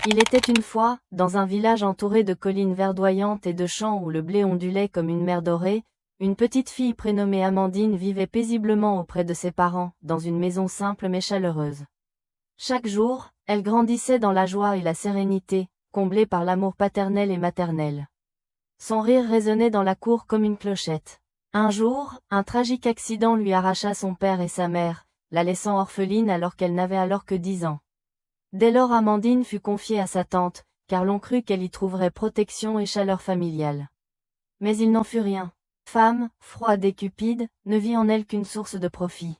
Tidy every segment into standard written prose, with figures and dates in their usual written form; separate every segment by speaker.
Speaker 1: Il était une fois, dans un village entouré de collines verdoyantes et de champs où le blé ondulait comme une mer dorée, une petite fille prénommée Amandine vivait paisiblement auprès de ses parents, dans une maison simple mais chaleureuse. Chaque jour, elle grandissait dans la joie et la sérénité, comblée par l'amour paternel et maternel. Son rire résonnait dans la cour comme une clochette. Un jour, un tragique accident lui arracha son père et sa mère, la laissant orpheline alors qu'elle n'avait alors que 10 ans. Dès lors Amandine fut confiée à sa tante, car l'on crut qu'elle y trouverait protection et chaleur familiale. Mais il n'en fut rien. Femme, froide et cupide, ne vit en elle qu'une source de profit.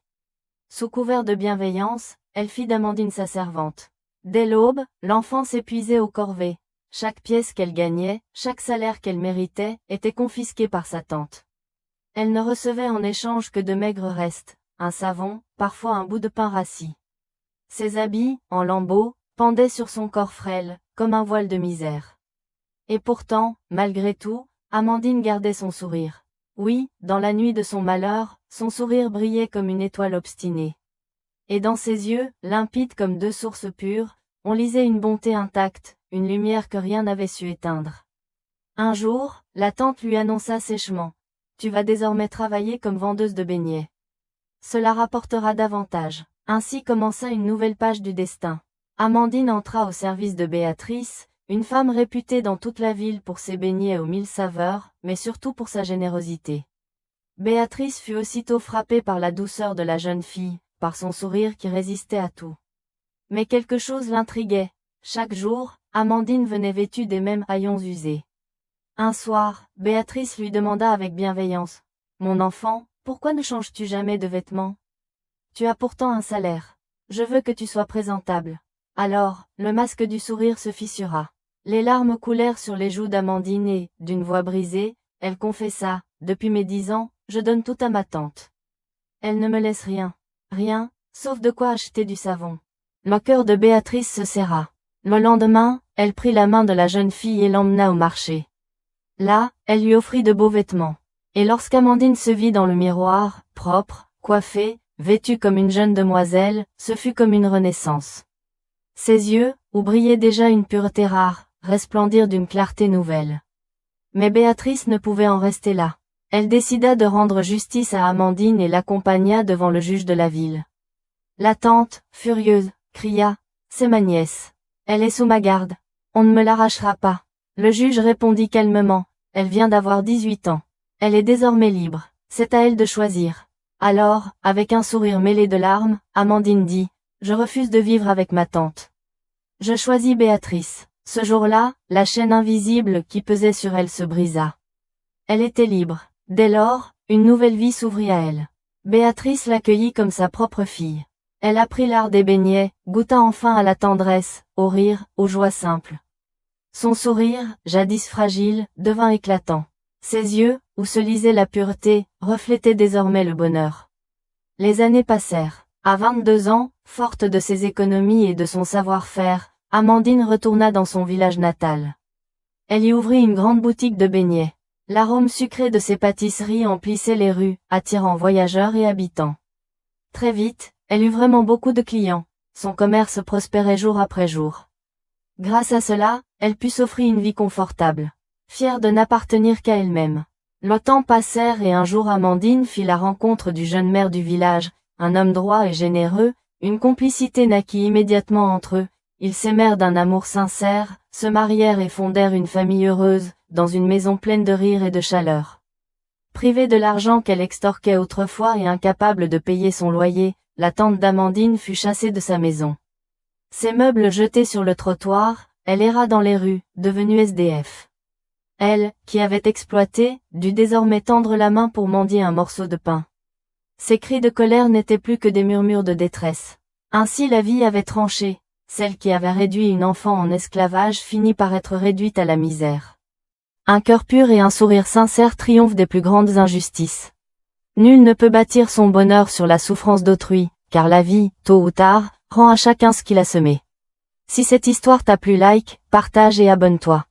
Speaker 1: Sous couvert de bienveillance, elle fit d'Amandine sa servante. Dès l'aube, l'enfant s'épuisait aux corvées. Chaque pièce qu'elle gagnait, chaque salaire qu'elle méritait, était confisqué par sa tante. Elle ne recevait en échange que de maigres restes, un savon, parfois un bout de pain rassis. Ses habits, en lambeaux, pendaient sur son corps frêle, comme un voile de misère. Et pourtant, malgré tout, Amandine gardait son sourire. Oui, dans la nuit de son malheur, son sourire brillait comme une étoile obstinée. Et dans ses yeux, limpides comme deux sources pures, on lisait une bonté intacte, une lumière que rien n'avait su éteindre. Un jour, la tante lui annonça sèchement. « Tu vas désormais travailler comme vendeuse de beignets. Cela rapportera davantage. » Ainsi commença une nouvelle page du destin. Amandine entra au service de Béatrice, une femme réputée dans toute la ville pour ses beignets aux 1000 saveurs, mais surtout pour sa générosité. Béatrice fut aussitôt frappée par la douceur de la jeune fille, par son sourire qui résistait à tout. Mais quelque chose l'intriguait. Chaque jour, Amandine venait vêtue des mêmes haillons usés. Un soir, Béatrice lui demanda avec bienveillance. « Mon enfant, pourquoi ne changes-tu jamais de vêtements ? Tu as pourtant un salaire. Je veux que tu sois présentable. » Alors, le masque du sourire se fissura. Les larmes coulèrent sur les joues d'Amandine et, d'une voix brisée, elle confessa, « Depuis mes 10 ans, je donne tout à ma tante. Elle ne me laisse rien. Rien, sauf de quoi acheter du savon. » Le cœur de Béatrice se serra. Le lendemain, elle prit la main de la jeune fille et l'emmena au marché. Là, elle lui offrit de beaux vêtements. Et lorsqu'Amandine se vit dans le miroir, propre, coiffée, vêtue comme une jeune demoiselle, ce fut comme une renaissance. Ses yeux, où brillait déjà une pureté rare, resplendirent d'une clarté nouvelle. Mais Béatrice ne pouvait en rester là. Elle décida de rendre justice à Amandine et l'accompagna devant le juge de la ville. La tante, furieuse, cria « C'est ma nièce. Elle est sous ma garde. On ne me l'arrachera pas. » Le juge répondit calmement « Elle vient d'avoir 18 ans. Elle est désormais libre. C'est à elle de choisir. » Alors, avec un sourire mêlé de larmes, Amandine dit « Je refuse de vivre avec ma tante. Je choisis Béatrice. » Ce jour-là, la chaîne invisible qui pesait sur elle se brisa. Elle était libre. Dès lors, une nouvelle vie s'ouvrit à elle. Béatrice l'accueillit comme sa propre fille. Elle apprit l'art des beignets, goûta enfin à la tendresse, au rire, aux joies simples. Son sourire, jadis fragile, devint éclatant. Ses yeux, où se lisait la pureté, reflétaient désormais le bonheur. Les années passèrent. À 22 ans, forte de ses économies et de son savoir-faire, Amandine retourna dans son village natal. Elle y ouvrit une grande boutique de beignets. L'arôme sucré de ses pâtisseries emplissait les rues, attirant voyageurs et habitants. Très vite, elle eut vraiment beaucoup de clients. Son commerce prospérait jour après jour. Grâce à cela, elle put s'offrir une vie confortable. Fière de n'appartenir qu'à elle-même. Le temps passèrent et un jour Amandine fit la rencontre du jeune maire du village, un homme droit et généreux. Une complicité naquit immédiatement entre eux. Ils s'aimèrent d'un amour sincère, se marièrent et fondèrent une famille heureuse, dans une maison pleine de rire et de chaleur. Privée de l'argent qu'elle extorquait autrefois et incapable de payer son loyer, la tante d'Amandine fut chassée de sa maison. Ses meubles jetés sur le trottoir, elle erra dans les rues, devenue SDF. Elle, qui avait exploité, dut désormais tendre la main pour mendier un morceau de pain. Ses cris de colère n'étaient plus que des murmures de détresse. Ainsi la vie avait tranché. Celle qui avait réduit une enfant en esclavage finit par être réduite à la misère. Un cœur pur et un sourire sincère triomphent des plus grandes injustices. Nul ne peut bâtir son bonheur sur la souffrance d'autrui, car la vie, tôt ou tard, rend à chacun ce qu'il a semé. Si cette histoire t'a plu, like, partage et abonne-toi.